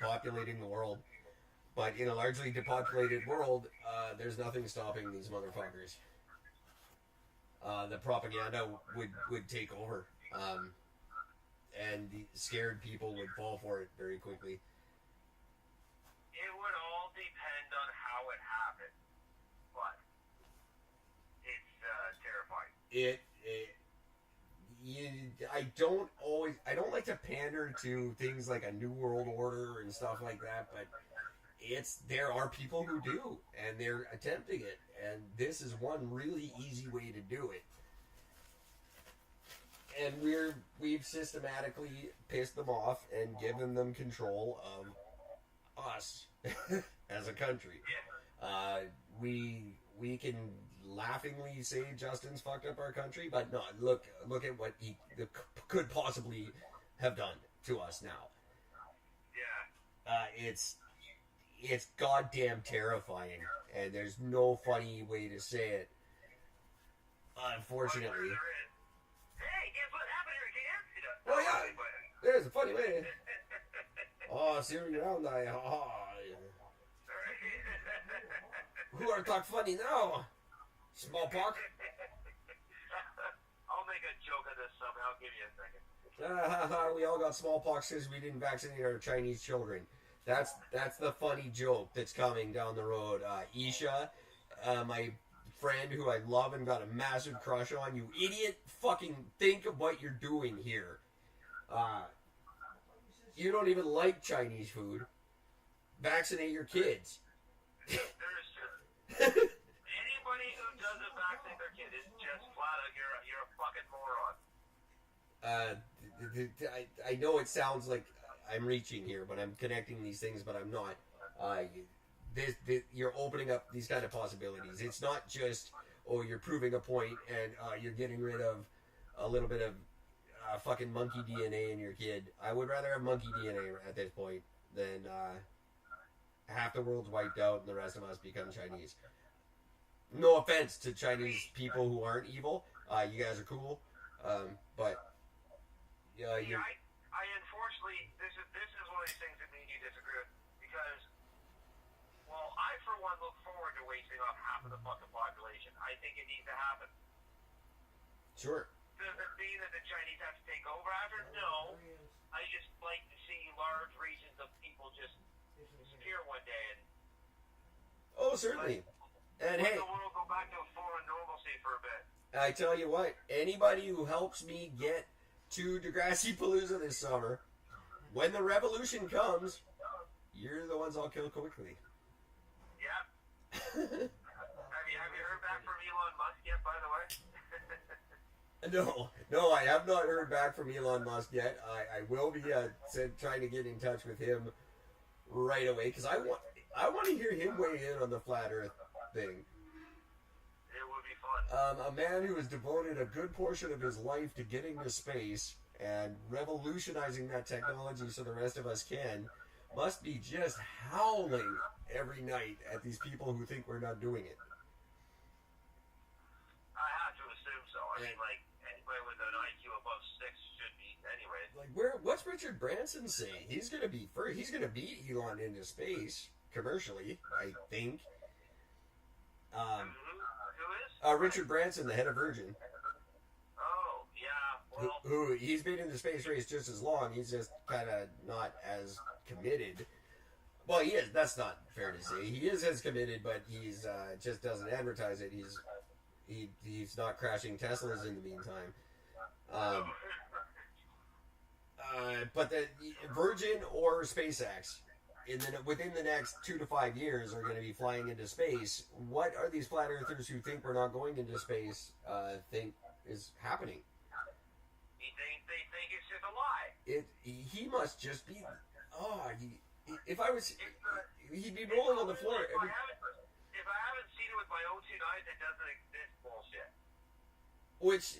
depopulating the world. But in a largely depopulated world, there's nothing stopping these motherfuckers. The propaganda would take over, and the scared people would fall for it very quickly. It would all depend on how it happened, but it's terrifying. I don't like to pander to things like a new world order and stuff like that, but there are people who do, and they're attempting it, and this is one really easy way to do it. And we've systematically pissed them off and given them control of us as a country. We can laughingly say Justin's fucked up our country, but no, look at what he could possibly have done to us now. Yeah. It's goddamn terrifying, and there's no funny way to say it. Unfortunately. Hey, guess what happened here, kids? Oh yeah, there's a funny way. Oh, Siri round eye. Oh. Who are talk funny now? Smallpox. I'll make a joke of this somehow. Give me a second. We all got smallpox because we didn't vaccinate our Chinese children. That's the funny joke that's coming down the road. Isha, my friend who I love and got a massive crush on, you idiot, fucking think of what you're doing here. You don't even like Chinese food. Vaccinate your kids. Anybody who doesn't vaccinate their kid is just flat out, you're a fucking moron. I know it sounds like I'm reaching here, but I'm connecting these things, but I'm not. You're opening up these kind of possibilities. It's not just, you're proving a point and you're getting rid of a little bit of fucking monkey DNA in your kid. I would rather have monkey DNA at this point than half the world's wiped out and the rest of us become Chinese. No offense to Chinese people who aren't evil. You guys are cool. But I unfortunately, this is one of these things that me and you disagree with, because, well, I for one look forward to wasting off half of the fucking population. I think it needs to happen. Sure. Does it mean that the Chinese have to take over after? No. I just like to see large regions of people just disappear one day and. Oh, certainly. And hey, the world go back to a foreign normalcy for a bit. I tell you what, anybody who helps me get to Degrassi Palooza this summer, when the revolution comes, you're the ones I'll kill quickly. Yeah. have you heard back from Elon Musk yet, by the way? No, I have not heard back from Elon Musk yet. I will be trying to get in touch with him right away, because I want to hear him weigh in on the flat Earth thing. It would be fun. A man who has devoted a good portion of his life to getting to space and revolutionizing that technology so the rest of us can, must be just howling every night at these people who think we're not doing it. I have to assume so. I mean, like, anybody with an IQ above 6 should be, anyway. Like, what's Richard Branson saying? He's gonna beat Elon into space commercially, I think. Who is? Richard Branson, the head of Virgin. Oh, yeah. Well, Who he's been in the space race just as long. He's just kind of not as committed. Well, he is. That's not fair to say. He is as committed, but he's just doesn't advertise it. He's not crashing Teslas in the meantime. But the Virgin or SpaceX, within the next 2 to 5 years, are going to be flying into space. What are these flat earthers who think we're not going into space think is happening? They think it's just a lie. He must just be. If I was, he'd be rolling on the floor. If I haven't seen it with my own 2 eyes, it doesn't exist. Bullshit. Which.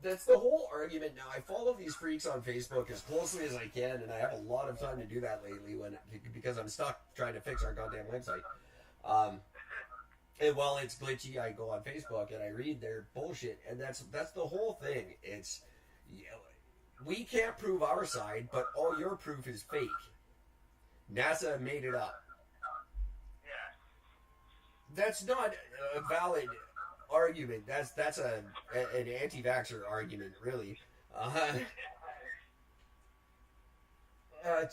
That's the whole argument now. I follow these freaks on Facebook as closely as I can, and I have a lot of time to do that lately because I'm stuck trying to fix our goddamn website. And while it's glitchy, I go on Facebook and I read their bullshit, and that's the whole thing. We can't prove our side, but all your proof is fake. NASA made it up. Yeah. That's not a valid argument. That's an anti-vaxxer argument, really.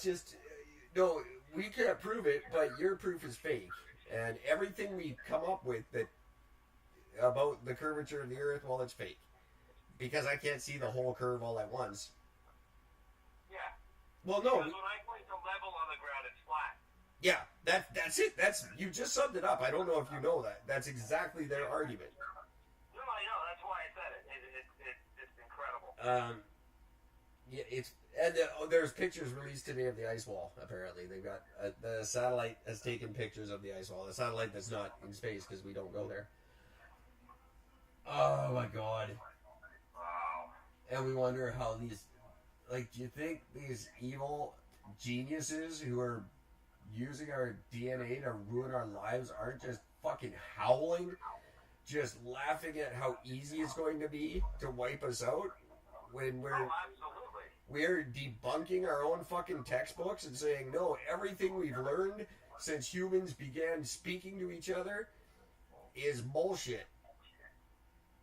Just no, we can't prove it, but your proof is fake, and everything we come up with that about the curvature of the Earth, well, it's fake because I can't see the whole curve all at once. Yeah. Well, no. Because when I point the level on the ground, it's flat. Yeah, that's it. You just summed it up. I don't know if you know that. That's exactly their argument. No, I know. That's why I said it. It's incredible. Yeah, it's and there's pictures released today of the ice wall. Apparently, they've got the satellite has taken pictures of the ice wall. The satellite that's not in space because we don't go there. Oh my god! Wow. And we wonder how these, like, do you think these evil geniuses who are using our DNA to ruin our lives aren't just fucking howling, just laughing at how easy it's going to be to wipe us out when we're debunking our own fucking textbooks and saying, no, everything we've learned since humans began speaking to each other is bullshit.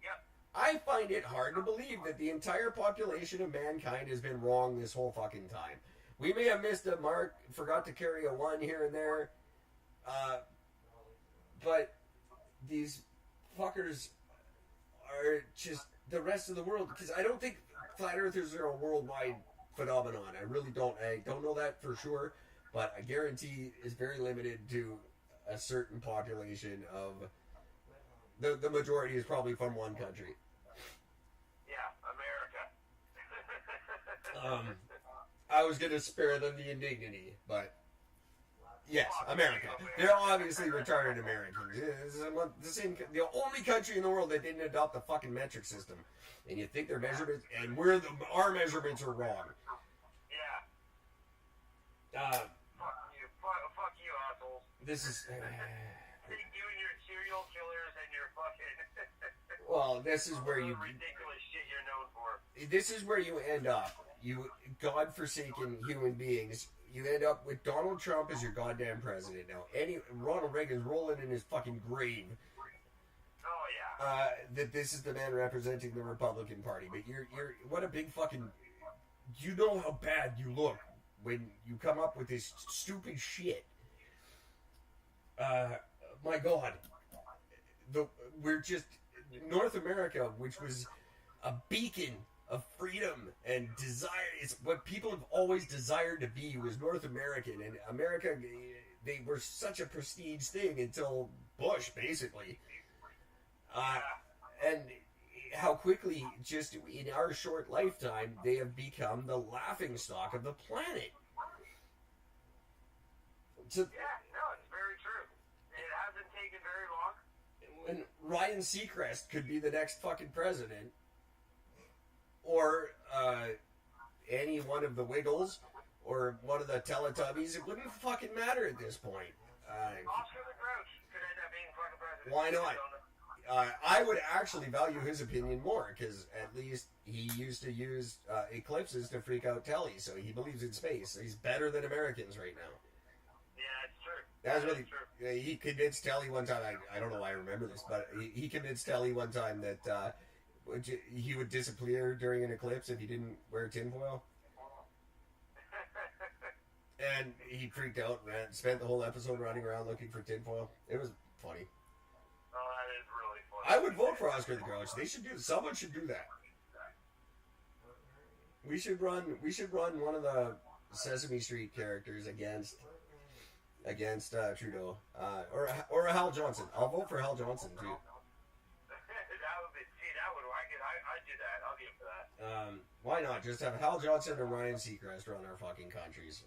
Yep. I find it hard to believe that the entire population of mankind has been wrong this whole fucking time. We may have missed a mark, forgot to carry a 1 here and there, but these fuckers are just the rest of the world, because I don't think flat earthers are a worldwide phenomenon. I really don't. I don't know that for sure, but I guarantee it's very limited to a certain population of the majority is probably from one country. Yeah, America. I was going to spare them the indignity, but yes, America. They're obviously retarded Americans. The only country in the world that didn't adopt the fucking metric system. And you think their measurements, and our measurements are wrong. Yeah. Fuck you, assholes. This is. You and your serial killers and your fucking. Well, this is where you. Ridiculous shit you're known for. This is where you end up. You godforsaken human beings. You end up with Donald Trump as your goddamn president. Now, Ronald Reagan's rolling in his fucking grave. Oh yeah. That this is the man representing the Republican Party, but you're what a big fucking. You know how bad you look when you come up with this stupid shit. My God, we're just North America, which was a beacon of freedom and desire. It's what people have always desired to be, was North American, and America. They were such a prestige thing until Bush, basically. And how quickly, just in our short lifetime, they have become the laughingstock of the planet. Yeah, no, it's very true. It hasn't taken very long. When Ryan Seacrest could be the next fucking president, or any one of the Wiggles, or one of the Teletubbies, it wouldn't fucking matter at this point. Oscar the Grouch could end up being fucking president. Why not? I would actually value his opinion more, because at least he used to use eclipses to freak out Telly, so he believes in space. He's better than Americans right now. Yeah, it's true. That's really true. He convinced Telly one time, I don't know why I remember this, but he convinced Telly one time that he would disappear during an eclipse if he didn't wear tinfoil. And he freaked out and spent the whole episode running around looking for tinfoil. It was funny. Oh, that is really funny. I would vote for Oscar the Grouch. Someone should do that. We should run one of the Sesame Street characters against Trudeau, or a Hal Johnson. I'll vote for Hal Johnson too. I'd do that. I'll be up for that. Why not just have Hal Johnson and Ryan Seacrest run our fucking countries?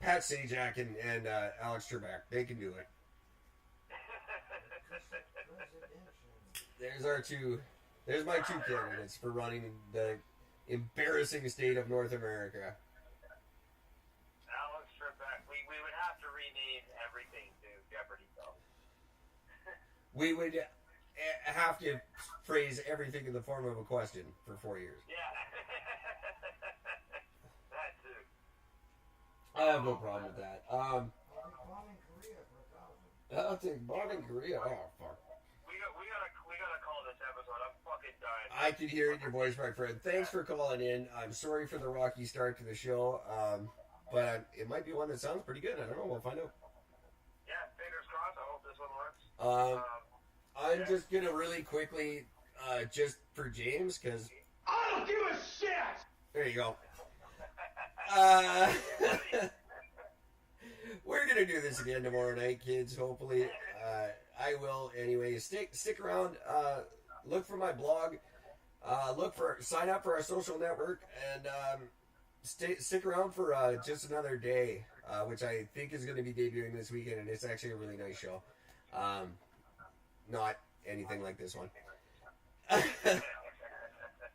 Pat Sajak and Alex Trebek, they can do it. There's my two candidates for running the embarrassing state of North America. Alex Trebek. We would have to rename everything to Jeopardy, though. We would have to phrase everything in the form of a question for 4 years. Yeah. That too. I have no problem with that. I'll take Bond in Korea. Oh fuck. We gotta call this episode. I'm fucking dying. I can hear it in your voice, my friend. Thanks for calling in. I'm sorry for the rocky start to the show, but it might be one that sounds pretty good. I don't know. We'll find out. Yeah, fingers crossed. I hope this one works. I'm just gonna really quickly, just for James, because I don't give a shit. there you go. We're gonna do this again tomorrow night, kids. Hopefully, I will. Anyway, stick around. Look for my blog. Sign up for our social network, and stick around for just another day, which I think is going to be debuting this weekend, and it's actually a really nice show. Not anything like this one.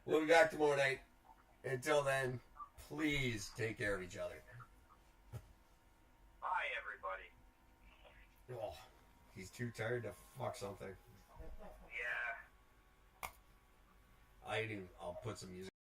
We'll be back tomorrow night. Until then, please take care of each other. Bye, everybody. Oh, he's too tired to fuck something. Yeah. I'll put some music.